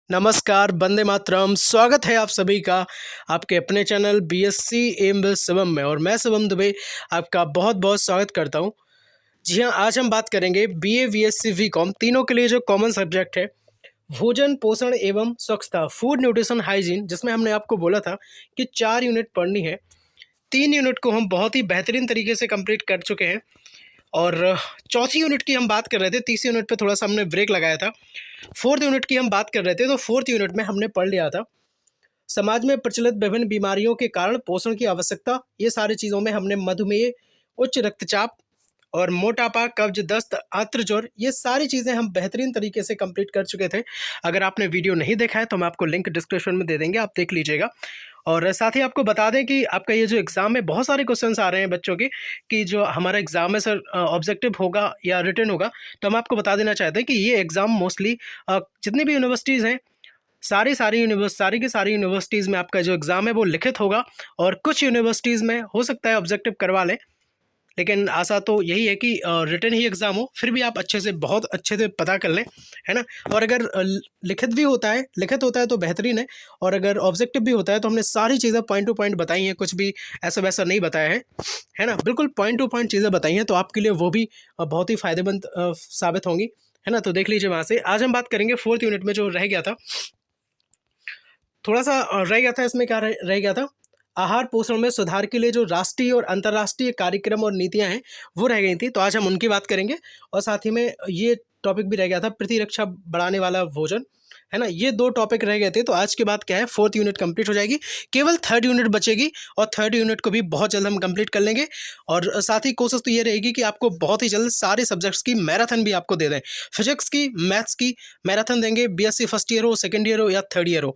नमस्कार, वंदे मातरम। स्वागत है आप सभी का आपके अपने channel BSc M with Shivam में और मैं शिवम दुबे आपका बहुत-बहुत स्वागत करता हूं। जी हां, आज हम बात करेंगे बीए, बीएससी, बीकॉम तीनों के लिए जो कॉमन सब्जेक्ट है, भोजन, पोषण एवं स्वच्छता, फूड, न्यूट्रिशन, हाइजीन, जिसमें हमने आपको बोला था कि 4 यूनिट पढ़नी है। 3 यूनिट को हम बहुत ही बेहतरीन तरीके से कंप्लीट कर चुके हैं और चौथी यूनिट की हम बात कर रहे थे। तीसरी यूनिट पे थोड़ा-सा हमने ब्रेक लगाया था। फोर्थ यूनिट की हम बात कर रहे थे, तो फोर्थ यूनिट में हमने पढ़ लिया था समाज में प्रचलित विभिन्न बीमारियों के कारण पोषण की आवश्यकता। ये सारी चीज़ों में हमने मधुमेह, उच्च रक्तचाप और मोटापा, कब्ज, दस्त, आंत्रज्वर, ये सारी चीज़ें हम बेहतरीन तरीके से कंप्लीट कर चुके थे। अगर आपने वीडियो नहीं देखा है तो हम आपको लिंक डिस्क्रिप्शन में दे देंगे, आप देख लीजिएगा। और साथ ही आपको बता दें कि आपका ये जो एग्ज़ाम है, बहुत सारे क्वेश्चंस आ रहे हैं बच्चों के कि जो हमारा एग्ज़ाम है सर ऑब्जेक्टिव होगा या रिटन होगा। तो हम आपको बता देना चाहते हैं कि ये एग्ज़ाम मोस्टली जितनी भी यूनिवर्सिटीज़ हैं, सारी की सारी यूनिवर्सिटीज़ में आपका जो एग्ज़ाम है वो लिखित होगा और कुछ यूनिवर्सिटीज़ में हो सकता है ऑब्जेक्टिव करवा लें। लेकिन आशा तो यही है कि रिटन ही एग्ज़ाम हो, फिर भी आप अच्छे से, बहुत अच्छे से पता कर लें, है ना? और अगर लिखित होता है तो बेहतरीन है, और अगर ऑब्जेक्टिव भी होता है तो हमने सारी चीज़ें पॉइंट टू पॉइंट बताई हैं, कुछ भी ऐसा-वैसा नहीं बताया है ना? बिल्कुल पॉइंट टू पॉइंट चीज़ें बताई हैं, तो आपके लिए वो भी बहुत ही फ़ायदेमंद साबित होंगी, है ना? तो देख लीजिए वहाँ से। आज हम बात करेंगे 4th यूनिट में जो रह गया था, थोड़ा-सा रह गया था, इसमें क्या रह गया था? आहार पोषण में सुधार के लिए जो राष्ट्रीय और अंतर्राष्ट्रीय कार्यक्रम और नीतियाँ हैं, वो रह गई थी, तो आज हम उनकी बात करेंगे। और साथ ही में ये टॉपिक भी रह गया था, प्रतिरक्षा बढ़ाने वाला भोजन, है ना? ये 2 टॉपिक रह गए थे, तो आज के बाद क्या है, 4th यूनिट कंप्लीट हो जाएगी, केवल 3rd यूनिट बचेगी और 3rd यूनिट को भी बहुत जल्द हम कंप्लीट कर लेंगे। और साथ ही कोशिश तो ये रहेगी कि आपको बहुत ही जल्द सारे सब्जेक्ट्स की मैराथन भी आपको दे दें। फिजिक्स की, मैथ्स की मैराथन देंगे, बीएससी फर्स्ट ईयर हो, सेकंड ईयर हो या 3rd ईयर हो।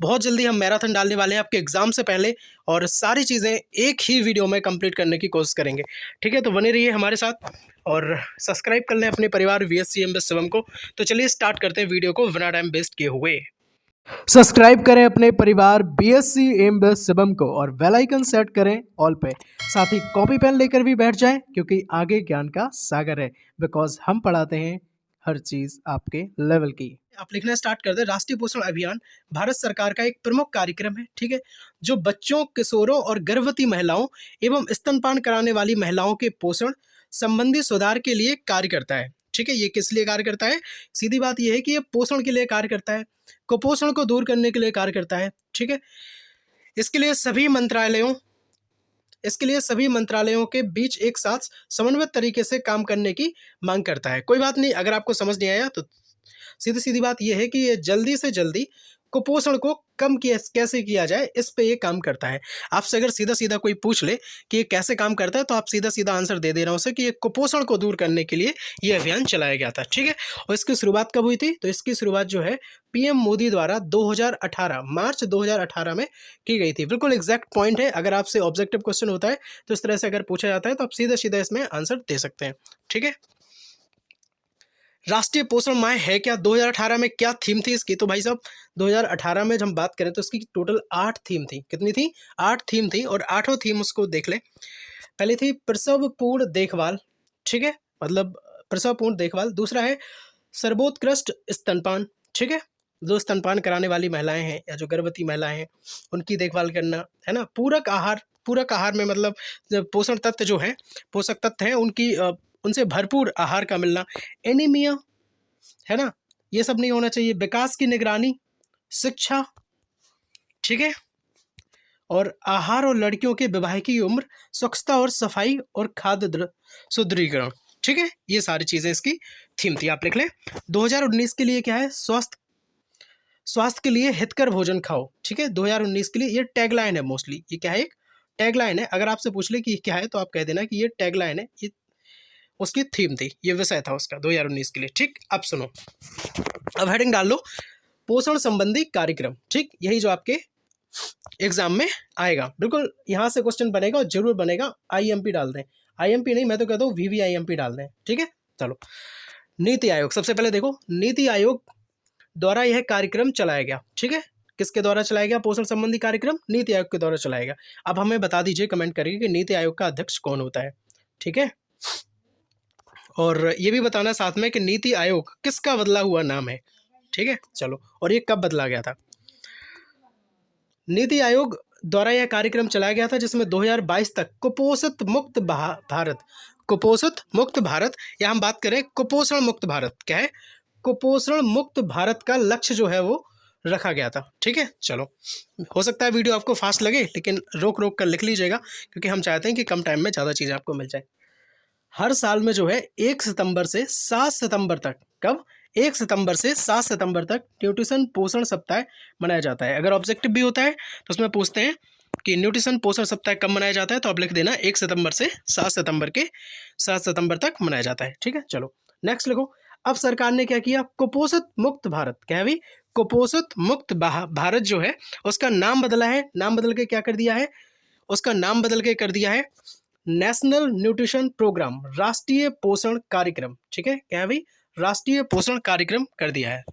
बहुत जल्दी हम मैराथन डालने वाले हैं आपके एग्ज़ाम से पहले, और सारी चीज़ें एक ही वीडियो में कंप्लीट करने की कोशिश करेंगे। ठीक है? तो बने रहिए हमारे साथ और सब्सक्राइब कर लें अपने परिवार वीएससी एम विद शिवम को। तो चलिए स्टार्ट करते हैं वीडियो को बिना टाइम वेस्ट किए हुए। सब्सक्राइब करें अपने परिवार बीएससी एम विद शिवम को और बेल आइकन सेट करें ऑल पे। साथ ही कॉपी पेन लेकर भी बैठ जाएं, क्योंकि आगे ज्ञान का सागर है, बिकॉज हम पढ़ाते हैं हर चीज़ आपके लेवल की। आप लिखना स्टार्ट कर दें। राष्ट्रीय पोषण अभियान भारत सरकार का एक प्रमुख कार्यक्रम है, ठीक है, जो बच्चों, किशोरों और गर्भवती महिलाओं एवं स्तनपान कराने वाली महिलाओं के पोषण संबंधी सुधार के लिए कार्य करता है। ठीक है, ये किस लिए कार्य करता है? सीधी बात ये है कि ये पोषण के लिए कार्य करता है, कुपोषण को दूर करने के लिए कार्य करता है। ठीक है, इसके लिए सभी मंत्रालयों के बीच एक साथ समन्वित तरीके से काम करने की मांग करता है। कोई बात नहीं, अगर आपको समझ नहीं आया तो सीधी-सीधी बात ये है कि ये जल्दी से जल्दी कुपोषण को कम कैसे किया जाए, इस पे ये काम करता है। आपसे अगर सीधा-सीधा कोई पूछ ले कि ये कैसे काम करता है, तो आप सीधा-सीधा आंसर दे देना उसे कि ये कुपोषण को दूर करने के लिए ये अभियान चलाया गया था, ठीक है? और इसकी शुरुआत कब हुई थी? तो इसकी शुरुआत जो है पीएम मोदी द्वारा 2018 मार्च 2018 में की गई थी। बिल्कुल एग्ज़ैक्ट पॉइंट है। अगर आपसे ऑब्जेक्टिव क्वेश्चन होता है, तो इस तरह से अगर पूछा जाता है, तो आप सीधा-सीधा इसमें आंसर दे सकते हैं, ठीक है? राष्ट्रीय पोषण माह है क्या? 2018 में क्या थीम थी इसकी? तो भाई साहब 2018 में जब हम बात करें तो इसकी टोटल 8 थीम थी। कितनी थी? 8 थीम थी, और आठों थीम उसको देख लें। पहली थी प्रसवपूर्ण देखभाल, ठीक है? मतलब प्रसवपूर्ण देखभाल। दूसरा है सर्वोत्कृष्ट स्तनपान, ठीक है? जो स्तनपान कराने वाली महिलाएँ हैं या जो गर्भवती महिलाएँ हैं, उनकी देखभाल करना, है ना? पूरक आहार में मतलब पोषण तत्व जो हैं, पोषक तत्व हैं, उनसे भरपूर आहार का मिलना। एनीमिया, है ना? ये सब नहीं होना चाहिए। विकास की निगरानी, शिक्षा, ठीक है? और आहार और लड़कियों के विवाह की उम्र, स्वच्छता और सफाई और खाद्य सुदृढ़ीकरण, ठीक है? ये सारी चीज़ें इसकी थीम थी, आप लिख लें। 2019 के लिए क्या है? स्वास्थ्य के लिए हितकर भोजन खाओ, ठीक है? 2019 के लिए ये टैगलाइन है मोस्टली। ये क्या है? एक टैगलाइन है। अगर आपसे पूछ ले कि ये क्या है, तो आप कह देना कि ये टैगलाइन है। ये उसकी थीम थी, ये विषय था उसका 2019 के लिए, ठीक? अब सुनो, अब हेडिंग डाल लो, पोषण संबंधी कार्यक्रम, ठीक? यही जो आपके एग्जाम में आएगा। बिल्कुल यहाँ से क्वेश्चन बनेगा और जरूर बनेगा। आईएमपी डाल दें, आईएमपी नहीं, मैं तो कहता हूँ वीवीआईएमपी डाल दें, ठीक है? चलो, नीति आयोग। सबसे पहले देखो, नीति आयोग द्वारा यह कार्यक्रम चलाया गया, ठीक है? किसके द्वारा चलाया गया पोषण संबंधी कार्यक्रम? नीति आयोग के द्वारा चलाया गया। अब हमें बता दीजिए कमेंट करके कि नीति आयोग का अध्यक्ष कौन होता है, ठीक है? और ये भी बताना साथ में कि नीति आयोग किसका बदला हुआ नाम है। ठीक है चलो, और ये कब बदला गया था? नीति आयोग द्वारा यह कार्यक्रम चलाया गया था जिसमें 2022 तक कुपोषित मुक्त भारत, या हम बात करें कुपोषण मुक्त भारत, क्या है, कुपोषण मुक्त भारत का लक्ष्य जो है वो रखा गया था। ठीक है चलो, हो सकता है वीडियो आपको फास्ट लगे, लेकिन रोक रोक कर लिख लीजिएगा, क्योंकि हम चाहते हैं कि कम टाइम में ज़्यादा चीज़ें आपको मिल जाए। हर साल में जो है 1 सितंबर से 7 सितंबर तक, कब, 1 सितंबर से 7 सितंबर तक न्यूट्रिशन पोषण सप्ताह मनाया जाता है। अगर ऑब्जेक्टिव भी होता है तो उसमें पूछते हैं कि न्यूट्रिशन पोषण सप्ताह कब मनाया जाता है, तो आप लिख देना 1 सितंबर से 7 सितंबर तक मनाया जाता है। ठीक है चलो, नेक्स्ट लिखो। अब सरकार ने क्या किया, कुपोषित मुक्त भारत, क्या है भाई, कुपोषित मुक्त भारत जो है उसका नाम बदला है। नाम बदल के क्या कर दिया है, उसका नाम बदल के कर दिया है नेशनल न्यूट्रिशन प्रोग्राम, राष्ट्रीय पोषण कार्यक्रम। ठीक है, क्या है भाई, राष्ट्रीय पोषण कार्यक्रम कर दिया है।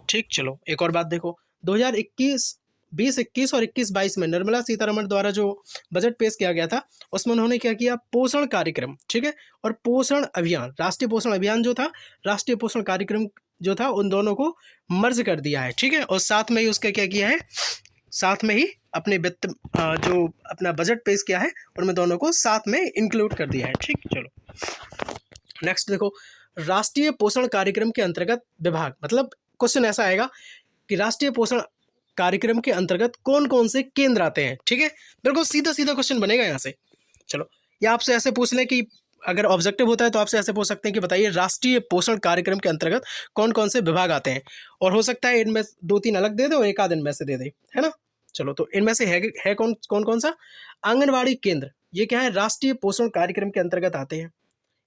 ठीक चलो, एक और बात देखो, 2021 और 21-22 में निर्मला सीतारमण द्वारा जो बजट पेश किया गया था उसमें उन्होंने क्या किया, पोषण कार्यक्रम, ठीक है, और पोषण अभियान, राष्ट्रीय पोषण अभियान जो था, राष्ट्रीय पोषण कार्यक्रम जो था, उन दोनों को मर्ज कर दिया है। ठीक है, और साथ में ही उसका क्या किया है, साथ में ही अपने वित्त जो अपना बजट पेश किया है उनमें दोनों को साथ में इंक्लूड कर दिया है। ठीक चलो, नेक्स्ट देखो, राष्ट्रीय पोषण कार्यक्रम के अंतर्गत विभाग, मतलब क्वेश्चन ऐसा आएगा कि राष्ट्रीय पोषण कार्यक्रम के अंतर्गत कौन कौन से केंद्र आते हैं। ठीक है, बिल्कुल सीधा सीधा क्वेश्चन बनेगा यहाँ से। चलो, या आपसे ऐसे पूछ लें कि अगर ऑब्जेक्टिव होता है तो आपसे ऐसे पूछ सकते हैं कि बताइए राष्ट्रीय पोषण कार्यक्रम के अंतर्गत कौन कौन से विभाग आते हैं, और हो सकता है इनमें 2-3 अलग दे दे और एक आध इनमें से दे दे, है ना। चलो, तो इनमें से है कौन सा, आंगनवाड़ी केंद्र, ये क्या है, राष्ट्रीय पोषण कार्यक्रम के अंतर्गत आते हैं,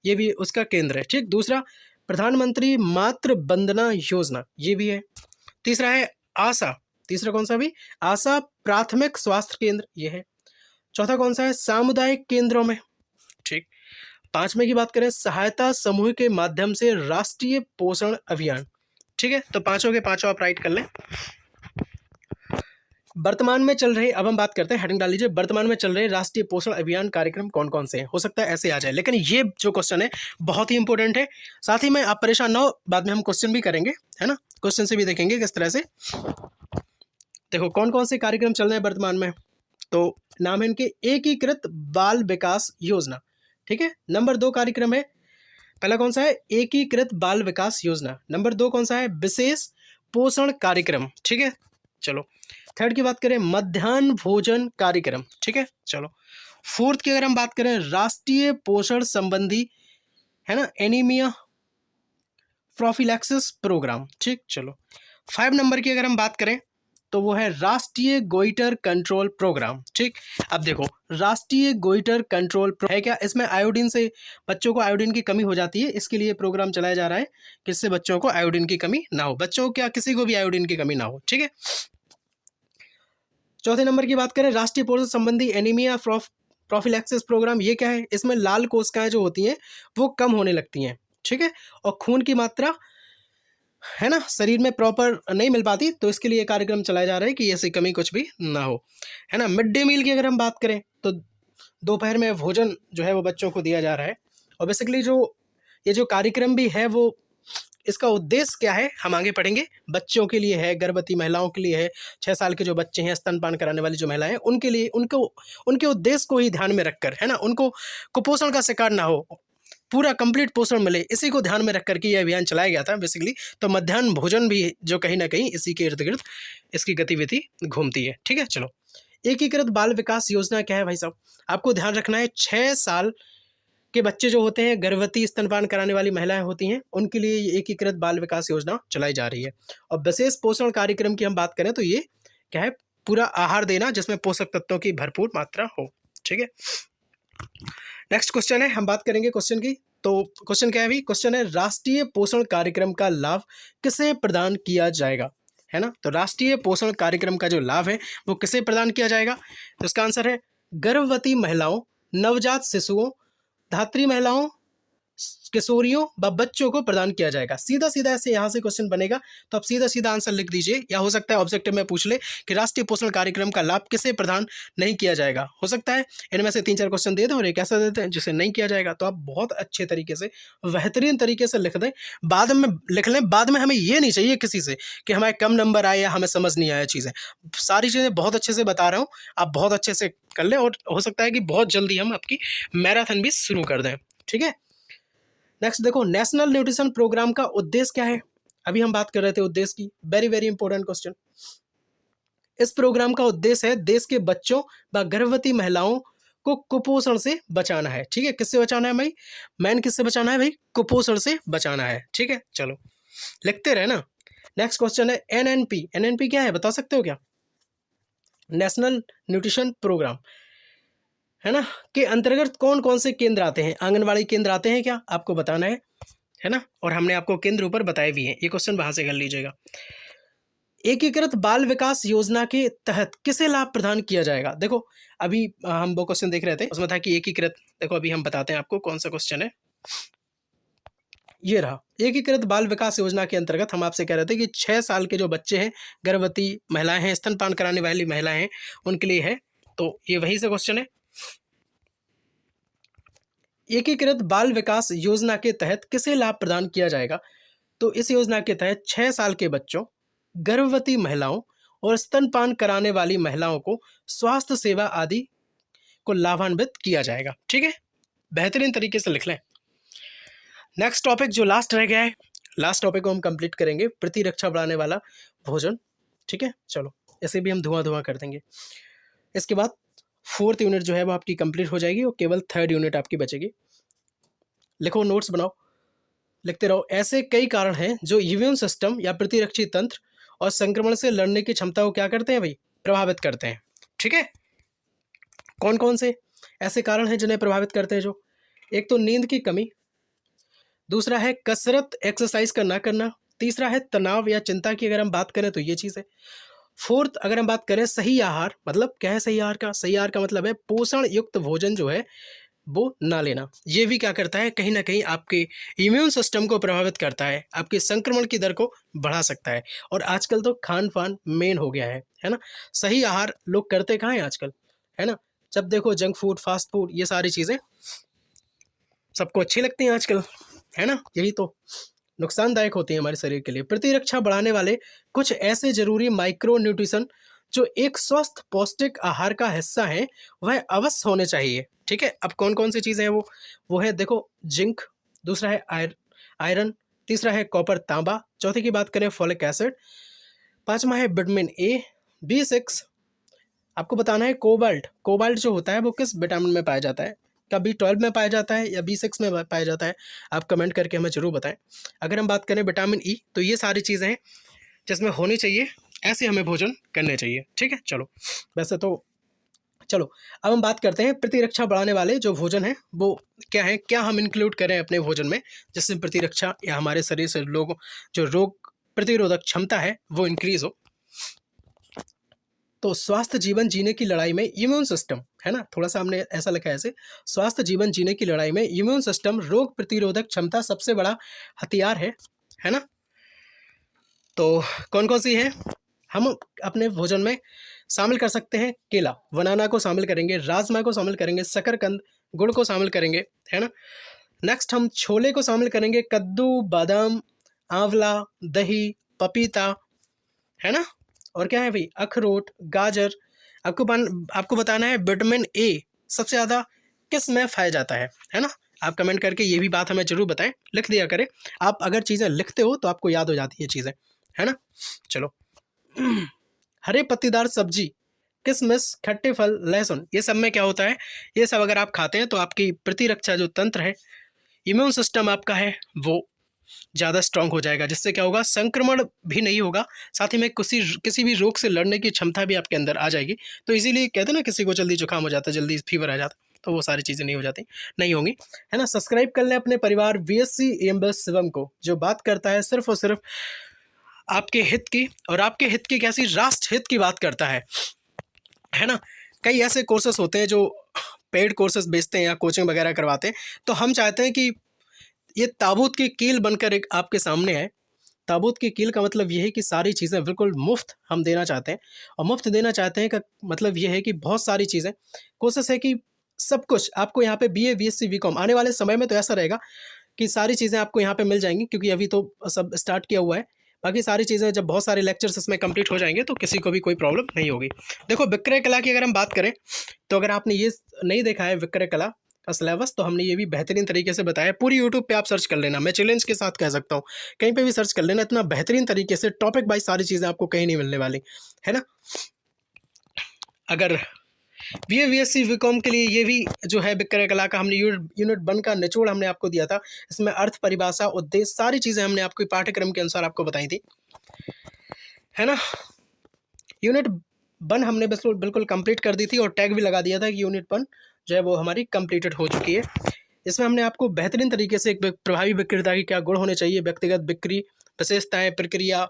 ये भी उसका केंद्र है। ठीक, दूसरा प्रधानमंत्री मातृ वंदना योजना, ये भी है। तीसरा है आशा, तीसरा कौन सा भी, आशा प्राथमिक स्वास्थ्य केंद्र, ये है। चौथा कौन सा है, सामुदायिक केंद्रों में। ठीक, पांचवें की बात करें, सहायता समूह के माध्यम से राष्ट्रीय पोषण अभियान। ठीक है, तो पांचों के पांचों आप राइट कर लें। वर्तमान में चल रहे, अब हम बात करते हैं, हेडिंग डाल लीजिए, वर्तमान में चल रहे राष्ट्रीय पोषण अभियान कार्यक्रम कौन कौन से हैं। हो सकता है ऐसे आ जाए, लेकिन ये जो क्वेश्चन है बहुत ही इंपॉर्टेंट है। साथ ही में आप परेशान ना हो, बाद में हम क्वेश्चन भी करेंगे, है ना, क्वेश्चन से भी देखेंगे किस तरह से। देखो कौन कौन से कार्यक्रम चल रहे हैं वर्तमान में, तो नाम है इनके एकीकृत बाल विकास योजना। ठीक है, नंबर 2 कार्यक्रम है, पहला कौन सा है, एकीकृत बाल विकास योजना। नंबर 2 कौन सा है, विशेष पोषण कार्यक्रम। ठीक है चलो, थर्ड की बात करें, मध्याह्न भोजन कार्यक्रम। ठीक है चलो, फोर्थ की अगर हम बात करें, राष्ट्रीय पोषण संबंधी, है ना, एनीमिया प्रोफिलैक्सिस प्रोग्राम। ठीक चलो, 5 नंबर की अगर हम बात करें तो वो है राष्ट्रीय गोइटर कंट्रोल प्रोग्राम। ठीक, अब देखो राष्ट्रीय गोइटर कंट्रोल है क्या, इसमें आयोडीन से बच्चों को आयोडीन की कमी हो जाती है, इसके लिए प्रोग्राम चलाया जा रहा है जिससे बच्चों को आयोडीन की कमी ना हो, बच्चों को क्या, किसी को भी आयोडीन की कमी ना हो। ठीक है, चौथे नंबर की बात करें, राष्ट्रीय पोषण संबंधी एनीमिया प्रोफिलैक्सिस प्रोग्राम, ये क्या है, इसमें लाल कोशिकाएं जो होती हैं वो कम होने लगती हैं। ठीक है, और खून की मात्रा, है ना, शरीर में प्रॉपर नहीं मिल पाती, तो इसके लिए कार्यक्रम चलाया जा रहा है कि ऐसी कमी कुछ भी ना हो, है ना। मिड डे मील की अगर हम बात करें तो दोपहर में भोजन जो है वो बच्चों को दिया जा रहा है, और बेसिकली ये जो कार्यक्रम भी है वो, इसका उद्देश्य क्या है हम आगे पढ़ेंगे। बच्चों के लिए है, गर्भवती महिलाओं के लिए है, 6 साल के जो बच्चे हैं, स्तनपान कराने वाली जो महिलाएं हैं, उनके लिए, उनके उद्देश्य को ही ध्यान में रखकर, है ना, उनको कुपोषण का शिकार ना हो, पूरा कंप्लीट पोषण मिले, इसी को ध्यान में रख करके यह अभियान चलाया गया था बेसिकली। तो मध्याह्न भोजन भी जो कहीं ना कहीं इसी के इर्द गिर्द इसकी गतिविधि घूमती है। ठीक है चलो, एकीकृत बाल विकास योजना क्या है भाई साहब, आपको ध्यान रखना है, 6 साल के बच्चे जो होते हैं, गर्भवती स्तनपान कराने वाली महिलाएं होती हैं, उनके लिए ये एकीकृत बाल विकास योजना चलाई जा रही है। और विशेष पोषण कार्यक्रम की हम बात करें तो ये क्या है, पूरा आहार देना जिसमें पोषक तत्वों की भरपूर मात्रा हो। ठीक है, नेक्स्ट क्वेश्चन है, हम बात करेंगे क्वेश्चन की। तो क्वेश्चन क्या है भाई, क्वेश्चन है राष्ट्रीय पोषण कार्यक्रम का लाभ किसे प्रदान किया जाएगा, है ना। तो राष्ट्रीय पोषण कार्यक्रम का जो लाभ है वो किसे प्रदान किया जाएगा, तो इसका आंसर है गर्भवती महिलाओं, नवजात शिशुओं, धात्री महिलाओं, किशोरियों व बच्चों को प्रदान किया जाएगा। सीधा सीधा ऐसे यहाँ से क्वेश्चन बनेगा, तो आप सीधा सीधा आंसर लिख दीजिए, या हो सकता है ऑब्जेक्टिव में पूछ ले कि राष्ट्रीय पोषण कार्यक्रम का लाभ किसे प्रदान नहीं किया जाएगा। हो सकता है इनमें से 3-4 क्वेश्चन दे दें और एक ऐसा देते हैं जिसे नहीं किया जाएगा। तो आप बहुत अच्छे तरीके से, बेहतरीन तरीके से लिख दें, बाद में लिख लें। बाद में हमें ये नहीं चाहिए किसी से कि हमारे कम नंबर आए या हमें समझ नहीं आया चीज़ें। सारी चीज़ें बहुत अच्छे से बता रहा हूँ, आप बहुत अच्छे से कर लें, और हो सकता है कि बहुत जल्दी हम आपकी मैराथन भी शुरू कर दें। ठीक है, नेक्स्ट देखो, नेशनल न्यूट्रिशन प्रोग्राम का उद्देश्य क्या है। अभी हम बात कर रहे थे उद्देश्य की, वेरी वेरी इंपॉर्टेंट क्वेश्चन। इस प्रोग्राम का उद्देश्य है देश के बच्चों व गर्भवती महिलाओं को कुपोषण से बचाना है। ठीक है, किससे बचाना है भाई, मैन किससे बचाना है भाई, कुपोषण से बचाना है। ठीक है, चलो लिखते रहे ना। नेक्स्ट क्वेश्चन है एनएनपी। एनएनपी क्या है, बता सकते हो क्या। नेशनल न्यूट्रिशन प्रोग्राम है ना, के अंतर्गत कौन कौन से केंद्र आते हैं। आंगनबाड़ी केंद्र आते हैं क्या, आपको बताना है ना, और हमने आपको केंद्र ऊपर बताए भी हैं। ये क्वेश्चन वहां से कर लीजिएगा। एकीकृत बाल विकास योजना के तहत किसे लाभ प्रदान किया जाएगा। देखो अभी हम वो क्वेश्चन देख रहे थे, उसमें था कि एकीकृत, देखो अभी हम बताते हैं आपको कौन सा क्वेश्चन है। ये रहा, एकीकृत बाल विकास योजना के अंतर्गत हम आपसे कह रहे थे कि 6 साल के जो बच्चे हैं, गर्भवती महिलाएं हैं, स्तनपान कराने वाली महिलाएं हैं, उनके लिए है। तो ये वही से क्वेश्चन है। एकीकृत बाल विकास योजना के तहत किसे लाभ प्रदान किया जाएगा। तो इस योजना के तहत 6 साल के बच्चों, गर्भवती महिलाओं और स्तनपान कराने वाली महिलाओं को स्वास्थ्य सेवा आदि को लाभान्वित किया जाएगा। ठीक है, बेहतरीन तरीके से लिख लें। नेक्स्ट टॉपिक जो लास्ट रह गया है, लास्ट टॉपिक को हम कंप्लीट करेंगे, प्रतिरक्षा बढ़ाने वाला भोजन। ठीक है, चलो ऐसे भी हम धुआं कर देंगे। इसके बाद 4th यूनिट जो है वो आपकी कंप्लीट हो जाएगी और केवल 3rd यूनिट आपकी बचेगी। लिखो, नोट्स बनाओ, लिखते रहो। ऐसे कई कारण हैं जो इम्यून सिस्टम या प्रतिरक्षी तंत्र और संक्रमण से लड़ने की क्षमता को क्या करते हैं भाई, प्रभावित करते हैं। ठीक है, कौन कौन से ऐसे कारण हैं जिन्हें प्रभावित करते हैं। जो एक तो नींद की कमी, दूसरा है कसरत एक्सरसाइज का ना करना, तीसरा है तनाव या चिंता की अगर हम बात करें तो ये चीज़ है। 4th अगर हम बात करें सही आहार, मतलब क्या है सही आहार का, सही आहार का मतलब है पोषण युक्त भोजन जो है वो ना लेना। ये भी क्या करता है, कहीं ना कहीं आपके इम्यून सिस्टम को प्रभावित करता है, आपके संक्रमण की दर को बढ़ा सकता है। और आजकल तो खान पान मेन हो गया है ना। सही आहार लोग करते कहाँ हैं आजकल, है ना। जब देखो जंक फूड, फास्ट फूड, ये सारी चीज़ें सबको अच्छी लगती हैं आजकल, है ना। यही तो नुकसानदायक होती है हमारे शरीर के लिए। प्रतिरक्षा बढ़ाने वाले कुछ ऐसे जरूरी माइक्रो न्यूट्रिशन जो एक स्वस्थ पौष्टिक आहार का हिस्सा है वह अवश्य होने चाहिए। ठीक है, अब कौन कौन सी चीज़ें हैं वो है देखो जिंक, दूसरा है आयरन, तीसरा है कॉपर तांबा, चौथे की बात करें फॉलिक एसिड, पांचवा है विटामिन ए, B6, आपको बताना है कोबाल्ट। कोबाल्ट जो होता है वो किस विटामिन में पाया जाता है, क्या B12 में पाया जाता है या B6 में पाया जाता है, आप कमेंट करके हमें ज़रूर बताएं। अगर हम बात करें विटामिन ई, तो ये सारी चीज़ें हैं जिसमें होनी चाहिए, ऐसे हमें भोजन करने चाहिए। ठीक है, चलो वैसे तो चलो अब हम बात करते हैं प्रतिरक्षा बढ़ाने वाले जो भोजन है वो क्या है, क्या हम इंक्लूड करें अपने भोजन में जिससे प्रतिरक्षा या हमारे शरीर से लोग जो रोग प्रतिरोधक क्षमता है वो इंक्रीज हो। तो स्वास्थ्य जीवन जीने की लड़ाई में इम्यून सिस्टम, है ना, थोड़ा सा हमने ऐसा लिखा है ऐसे, स्वास्थ्य जीवन जीने की लड़ाई में इम्यून सिस्टम रोग प्रतिरोधक क्षमता सबसे बड़ा हथियार है ना। तो कौन कौन सी है, हम अपने भोजन में शामिल कर सकते हैं। केला, बनाना को शामिल करेंगे, राजमा को शामिल करेंगे, शकरकंद, गुड़ को शामिल करेंगे, है ना। नेक्स्ट हम छोले को शामिल करेंगे, कद्दू, बादाम, आंवला, दही, पपीता, है ना। और क्या है भाई, अखरोट, गाजर। आपको बताना है विटामिन ए सबसे ज़्यादा किस में पाया जाता है ना। आप कमेंट करके ये भी बात हमें जरूर बताएं, लिख दिया करें। आप अगर चीज़ें लिखते हो तो आपको याद हो जाती है चीज़ें, है ना। चलो हरे पत्तीदार सब्जी, किशमिश, खट्टे फल, लहसुन, ये सब में क्या होता है, ये सब अगर आप खाते हैं तो आपकी प्रतिरक्षा जो तंत्र है, इम्यून सिस्टम आपका है वो ज़्यादा स्ट्रांग हो जाएगा, जिससे क्या होगा, संक्रमण भी नहीं होगा, साथ ही में किसी भी रोग से लड़ने की क्षमता भी आपके अंदर आ जाएगी। तो इसीलिए कहते हैं ना, किसी को जल्दी जुकाम हो जाता है, जल्दी फीवर आ जाता, तो वो सारी चीज़ें नहीं हो जाती, नहीं होंगी, है ना। सब्सक्राइब कर लें अपने परिवार BSc एएमएस शिवम को, जो बात करता है सिर्फ और सिर्फ आपके हित की, और आपके हित की कैसी, राष्ट्र हित की बात करता है ना। कई ऐसे कोर्सेस होते हैं जो पेड कोर्सेज बेचते हैं या कोचिंग वगैरह करवाते हैं, तो हम चाहते हैं कि ये ताबूत की कील बनकर एक आपके सामने है। ताबूत की कील का मतलब ये है कि सारी चीज़ें बिल्कुल मुफ्त हम देना चाहते हैं, और मुफ्त देना चाहते हैं का मतलब ये है कि बहुत सारी चीज़ें, कोशिश है कि सब कुछ आपको यहाँ पे बीए, बीएससी, बीकॉम आने वाले समय में तो ऐसा रहेगा कि सारी चीज़ें आपको यहाँ पे मिल जाएँगी, क्योंकि अभी तो सब स्टार्ट किया हुआ है। बाकी सारी चीज़ें जब बहुत सारे लेक्चर्स इसमें कंप्लीट हो जाएँगे तो किसी को भी कोई प्रॉब्लम नहीं होगी। देखो विक्रय कला की अगर हम बात करें, तो अगर आपने ये नहीं देखा है विक्रय कला का सिलेबस, तो हमने ये भी बेहतरीन तरीके से बताया है। पूरी यूट्यूब पे आप सर्च कर लेना, मैं चैलेंज के साथ कह सकता हूँ, कहीं पे भी सर्च कर लेना, इतना बेहतरीन तरीके से टॉपिक वाइज सारी चीज़ें आपको कहीं नहीं मिलने वाली, है ना। अगर बीए, बीएससी, बीकॉम के लिए ये भी जो है विक्रय कला का हमने यूनिट 1 का निचोड़ हमने आपको दिया था। इसमें अर्थ, परिभाषा, उद्देश्य सारी चीज़ें हमने आपको पाठ्यक्रम के अनुसार आपको बताई थी, है ना। यूनिट 1 हमने बिल्कुल बिल्कुल कंप्लीट कर दी थी, और टैग भी लगा दिया था कि यूनिट 1 जो है वो हमारी कंप्लीटेड हो चुकी है। इसमें हमने आपको बेहतरीन तरीके से एक प्रभावी विक्रेता के क्या गुण होने चाहिए, व्यक्तिगत बिक्री, विशेषताएं, प्रक्रिया,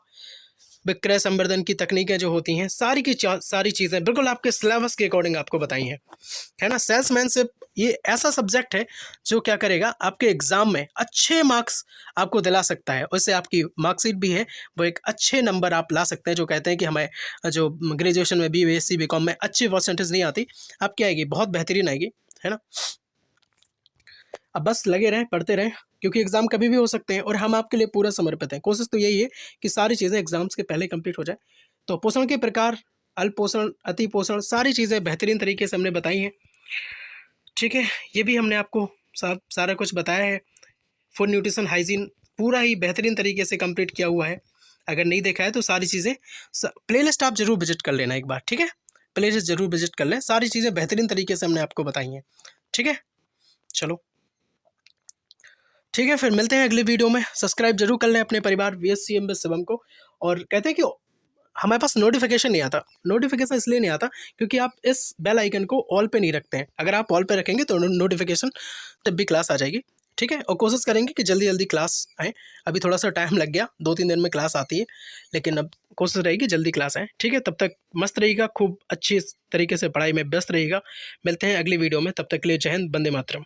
विक्रय संवर्धन की तकनीकें जो होती हैं, सारी चीज़ें बिल्कुल आपके सिलेबस के अकॉर्डिंग आपको बताई हैं, है ना। सेल्समैनशिप ये ऐसा सब्जेक्ट है जो क्या करेगा, आपके एग्ज़ाम में अच्छे मार्क्स आपको दिला सकता है। उससे आपकी मार्कशीट भी है वो एक अच्छे नंबर आप ला सकते हैं। जो कहते हैं कि हमें जो ग्रेजुएशन में बी, बीएससी, बीकॉम में अच्छी परसेंटेज नहीं आती, आपकी आएगी, बहुत बेहतरीन आएगी, है ना। अब बस लगे रहें, पढ़ते रहें, क्योंकि एग्ज़ाम कभी भी हो सकते हैं, और हम आपके लिए पूरा समर्पित हैं। कोशिश तो यही है कि सारी चीज़ें एग्ज़ाम्स के पहले कंप्लीट हो जाए। तो पोषण के प्रकार, अल्प पोषण, अति पोषण, सारी चीज़ें बेहतरीन तरीके से हमने बताई हैं, ठीक है। ये भी हमने आपको सारा कुछ बताया है। फूड न्यूट्रिशन, हाइजीन पूरा ही बेहतरीन तरीके से कंप्लीट किया हुआ है। अगर नहीं देखा है तो सारी चीज़ें प्लेलिस्ट आप ज़रूर विजिट कर लेना एक बार, ठीक है। प्लेलिस्ट ज़रूर विजिट कर लें, सारी चीज़ें बेहतरीन तरीके से हमने आपको बताई हैं, ठीक है। चलो ठीक है, फिर मिलते हैं अगली वीडियो में। सब्सक्राइब जरूर कर लें अपने परिवार बीएससी एमबीए शिवम को। और कहते हैं कि हमारे पास नोटिफिकेशन नहीं आता, नोटिफिकेशन इसलिए नहीं आता क्योंकि आप इस बेल आइकन को ऑल पे नहीं रखते हैं। अगर आप ऑल पे रखेंगे तो नोटिफिकेशन तब भी क्लास आ जाएगी, ठीक है। और कोशिश करेंगे कि जल्दी जल्दी क्लास आए। अभी थोड़ा सा टाइम लग गया, 2-3 दिन में क्लास आती है, लेकिन अब कोशिश रहेगी जल्दी क्लास आए, ठीक है। तब तक मस्त रहिएगा, खूब अच्छी तरीके से पढ़ाई में व्यस्त रहिएगा। मिलते हैं अगली वीडियो में, तब तक के लिए जय हिंद, वंदे मातरम।